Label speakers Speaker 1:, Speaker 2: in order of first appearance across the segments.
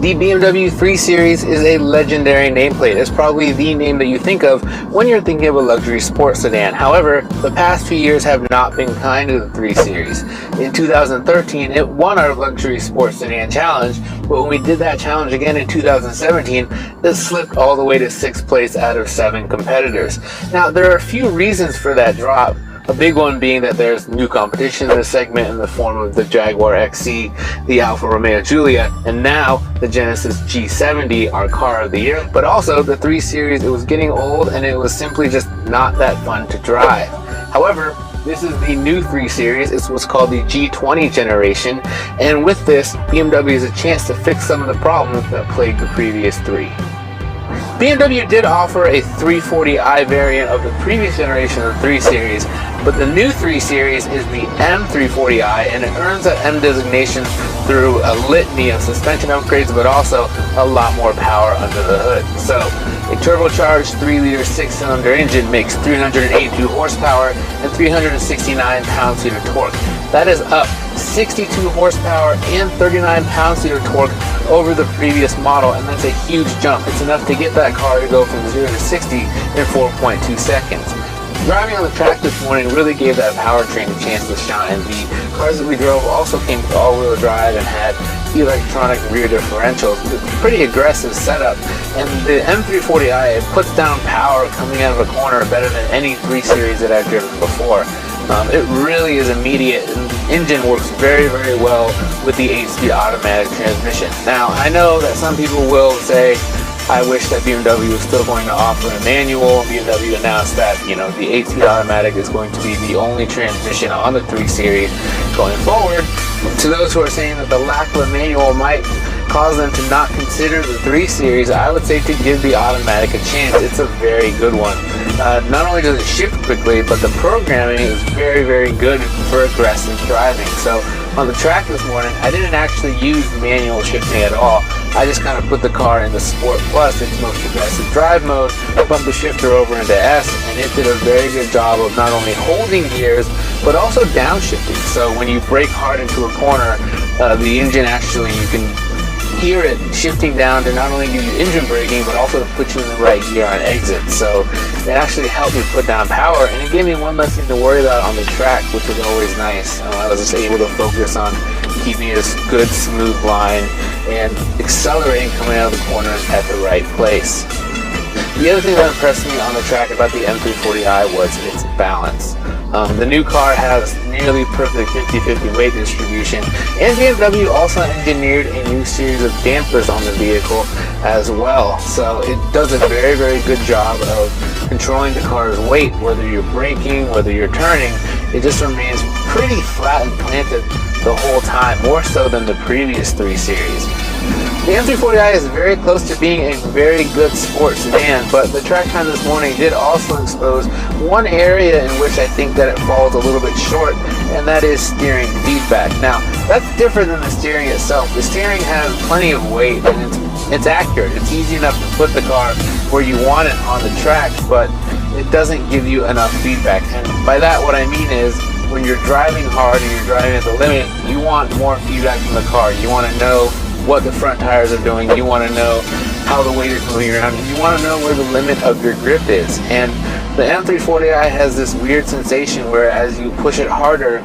Speaker 1: The BMW 3 Series is a legendary nameplate. It's probably the name that you think of when you're thinking of a luxury sports sedan. However, the past few years have not been kind to the 3 Series. In 2013, it won our luxury sports sedan challenge, but when we did that challenge again in 2017, it slipped all the way to 6th place out of 7 competitors. Now, there are a few reasons for that drop. A big one being that there's new competition in this segment in the form of the Jaguar XC, the Alfa Romeo Giulia, and now the Genesis G70, our car of the year. But also the 3 Series, it was getting old and it was simply just not that fun to drive. However, this is the new 3 Series. It's what's called the G20 generation, and with this, BMW has a chance to fix some of the problems that plagued the previous 3. BMW did offer a 340i variant of the previous generation of the 3 Series, but the new 3 Series is the M340i, and it earns that M designation through a litany of suspension upgrades, but also a lot more power under the hood. So, a turbocharged 3-liter 6-cylinder engine makes 382 horsepower and 369 pound-feet of torque. That is up 62 horsepower and 39 pound-feet of torque over the previous model, and that's a huge jump. It's enough to get that car to go from 0 to 60 in 4.2 seconds. Driving on the track this morning really gave that powertrain a chance to shine. The cars that we drove also came with all-wheel drive and had electronic rear differentials. It's a pretty aggressive setup, and the M340i, it puts down power coming out of a corner better than any 3 Series that I've driven before. It really is immediate, and the engine works very, very well with the 8-speed automatic transmission. Now, I know that some people will say, I wish that BMW was still going to offer a manual. BMW announced that, the 8-speed automatic is going to be the only transmission on the 3 Series going forward. To those who are saying that the lack of a manual might cause them to not consider the 3 Series, I would say to give the automatic a chance. It's a very good one. Not only does it shift quickly, but the programming is very, very good for aggressive driving. So on the track this morning, I didn't actually use manual shifting at all. I just kind of put the car into Sport Plus, its most aggressive drive mode, bumped the shifter over into S, and it did a very good job of not only holding gears, but also downshifting. So when you brake hard into a corner, the engine actually, you can hear it shifting down to not only give you engine braking, but also to put you in the right gear on exit. So it actually helped me put down power, and it gave me one less thing to worry about on the track, which was always nice. I was just able to focus on keeping a good, smooth line and accelerating coming out of the corners at the right place. The other thing that impressed me on the track about the M340i was its balance. The new car has nearly perfect 50-50 weight distribution, and BMW also engineered a new series of dampers on the vehicle as well. So it does a very, very good job of controlling the car's weight, whether you're braking, whether you're turning. It just remains pretty flat and planted the whole time, more so than the previous 3 Series. The M340i is very close to being a very good sports sedan, but the track time this morning did also expose one area in which I think that it falls a little bit short, and that is steering feedback. Now, that's different than the steering itself. The steering has plenty of weight, and it's accurate. It's easy enough to put the car where you want it on the track, but it doesn't give you enough feedback. And by that, what I mean is, when you're driving hard and you're driving at the limit, you want more feedback from the car. You want to know what the front tires are doing. You want to know how the weight is moving around. You want to know where the limit of your grip is. And the M340i has this weird sensation where as you push it harder,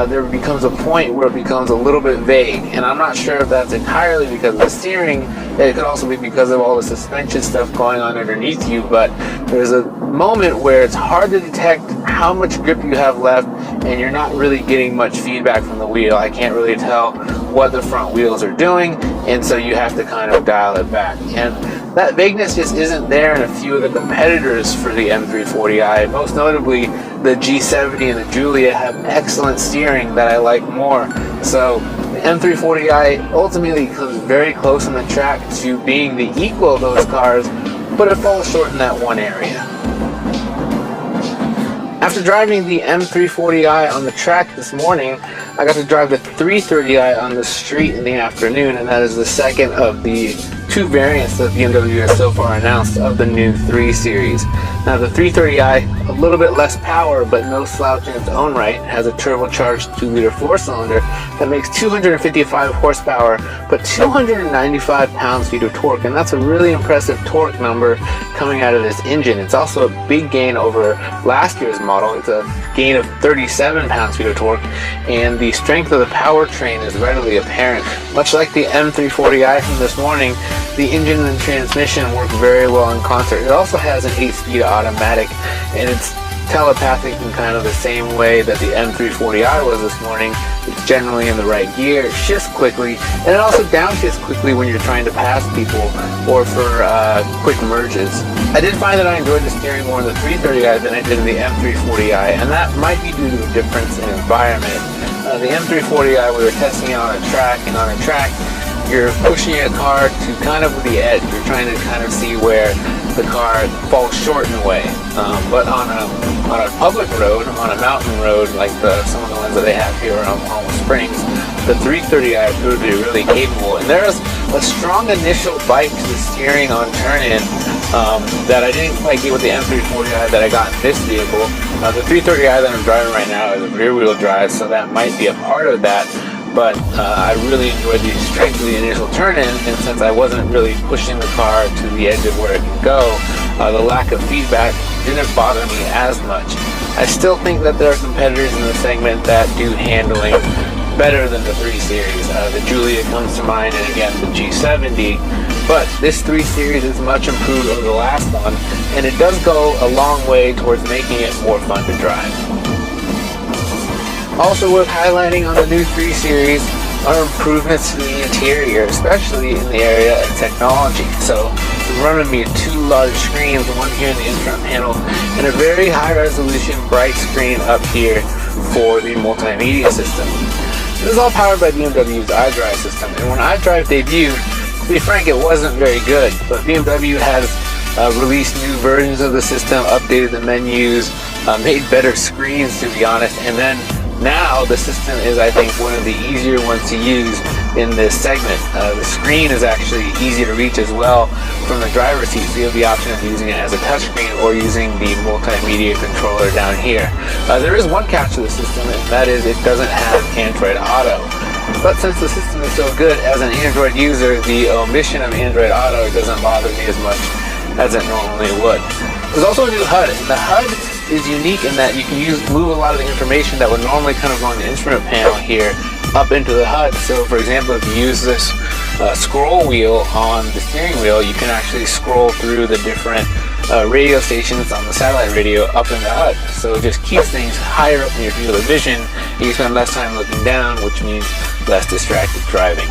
Speaker 1: there becomes a point where it becomes a little bit vague. And I'm not sure if that's entirely because of the steering. It could also be because of all the suspension stuff going on underneath you. But there's a moment where it's hard to detect how much grip you have left, and you're not really getting much feedback from the wheel. I can't really tell what the front wheels are doing, and so you have to kind of dial it back. And that vagueness just isn't there in a few of the competitors for the M340i. Most notably, the G70 and the Giulia have excellent steering that I like more. So the M340i ultimately comes very close on the track to being the equal of those cars, but it falls short in that one area. After driving the M340i on the track this morning, I got to drive the 330i on the street in the afternoon, and that is the second of the two variants that BMW has so far announced of the new 3 Series. Now the 330i, a little bit less power but no slouch in its own right, has a turbocharged 2-liter 4-cylinder that makes 255 horsepower but 295 pounds-feet of torque, and that's a really impressive torque number coming out of this engine. It's also a big gain over last year's model. It's a gain of 37 pounds-feet of torque, and the strength of the powertrain is readily apparent. Much like the M340i from this morning, the engine and transmission work very well in concert. It also has an 8-speed automatic, and it's telepathic in kind of the same way that the M340i was this morning. It's generally in the right gear, it shifts quickly, and it also downshifts quickly when you're trying to pass people or for quick merges. I did find that I enjoyed the steering more in the 330i than I did in the M340i, and that might be due to a difference in environment. The M340i we were testing it on a track, and on a track you're pushing a car to kind of the edge. You're trying to kind of see where the car falls short in a way. But on a public road, on a mountain road like some of the ones that they have here around Palm Springs, the 330i proved to be really capable. And there's a strong initial bite to the steering on turn-in that I didn't quite get with the M340i that I got in this vehicle. The 330i that I'm driving right now is a rear-wheel drive, so that might be a part of that. But I really enjoyed the strength of the initial turn-in, and since I wasn't really pushing the car to the edge of where it can go, the lack of feedback didn't bother me as much. I still think that there are competitors in the segment that do handling better than the 3 Series. The Giulia comes to mind, and again the G70. But this 3 Series is much improved over the last one, and it does go a long way towards making it more fun to drive. Also worth highlighting on the new 3 Series are improvements to the interior, especially in the area of technology. So we're running me 2 large screens, one here in the instrument panel, and a very high resolution bright screen up here for the multimedia system. This is all powered by BMW's iDrive system, and when iDrive debuted, to be frank, it wasn't very good, but BMW has released new versions of the system, updated the menus, made better screens, to be honest, and then now the system is, I think, one of the easier ones to use in this segment. The screen is actually easy to reach as well from the driver's seat, so you have the option of using it as a touchscreen or using the multimedia controller down here. There is one catch to the system, and that is it doesn't have Android Auto. But since the system is so good, as an Android user, the omission of Android Auto doesn't bother me as much as it normally would. There's also a new HUD, and the HUD is unique in that you can move a lot of the information that would normally kind of go on the instrument panel here up into the HUD. So for example, if you use this scroll wheel on the steering wheel, you can actually scroll through the different radio stations on the satellite radio up in the HUD. So it just keeps things higher up in your field of vision. You spend less time looking down, which means less distracted driving.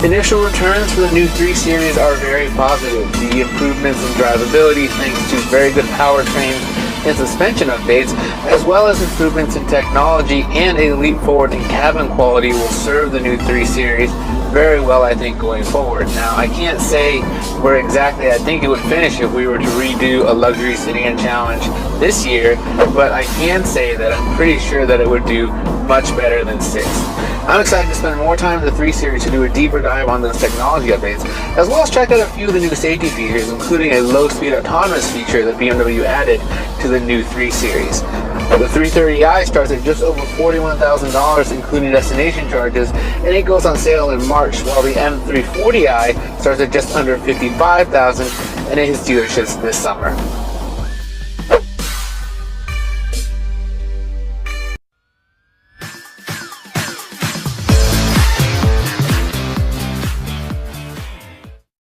Speaker 1: Initial returns for the new 3 Series are very positive. The improvements in drivability thanks to very good powertrains and suspension updates, as well as improvements in technology and a leap forward in cabin quality, will serve the new 3 Series very well, I think, going forward. Now, I can't say where exactly I think it would finish if we were to redo a luxury sedan challenge this year, but I can say that I'm pretty sure that it would do much better than 6. I'm excited to spend more time in the 3 Series to do a deeper dive on those technology updates, as well as check out a few of the new safety features, including a low-speed autonomous feature that BMW added to the new 3 Series. The 330i starts at just over $41,000, including destination charges, and it goes on sale in March, while the M340i starts at just under $55,000, and it hits dealerships this summer.